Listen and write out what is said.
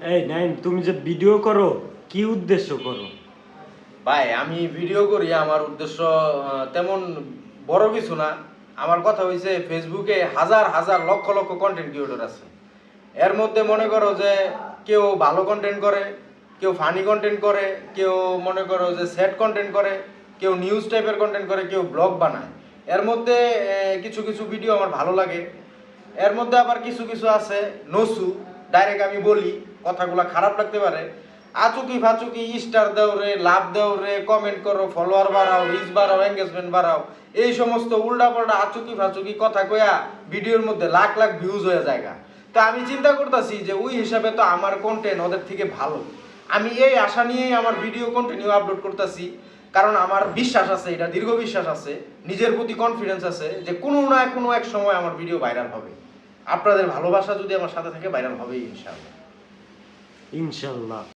এই নাইম, তুমি যে ভিডিও করো কি উদ্দেশ্য করো? ভাই আমি ভিডিও করি, আমার উদ্দেশ্য তেমন বড় কিছু না। আমার কথা হইছে, ফেসবুকে হাজার হাজার লক্ষ লক্ষ কন্টেন্ট ক্রিয়েটর আছে। এর মধ্যে মনে করো যে কেউ ভালো কন্টেন্ট করে, কেউ ফানি কন্টেন্ট করে, কেউ মনে করো যে স্যাড কন্টেন্ট করে, কেউ নিউজ টাইপের কন্টেন্ট করে, কেউ ব্লগ বানায়। এর মধ্যে কিছু কিছু ভিডিও আমার ভালো লাগে। এর মধ্যে আবার কিছু কিছু আছে নসু, ডাইরেক্ট আমি বলি, কথাগুলো খারাপ লাগতে পারে। আচুকি ফাচুকি স্টার দাও রে, লাভ দাও রে, কমেন্ট করো, ফলোয়ার বাড়াও, রিচ বাড়াও, এঙ্গেজমেন্ট বাড়াও, এই সমস্ত উল্টা পাল্টা আচুকি ফাচুকি কথা কয়া ভিডিওর মধ্যে লাখ লাখ ভিউজ হয়ে জায়গা। তা আমি চিন্তা করতেছি যে ওই হিসাবে তো আমার কন্টেন্ট ওদের থেকে ভালো। আমি এই আশা নিয়েই আমার ভিডিও কন্টিনিউ আপলোড করতেছি, কারণ আমার বিশ্বাস আছে, এটা দীর্ঘ বিশ্বাস আছে, নিজের প্রতি কনফিডেন্স আছে যে কোনো না কোনো এক সময় আমার ভিডিও ভাইরাল হবে। আপনাদের ভালোবাসা যদি আমার সাথে থাকে ভাইরাল হবেই ইনশাআল্লাহ। ইনশাল্লাহ।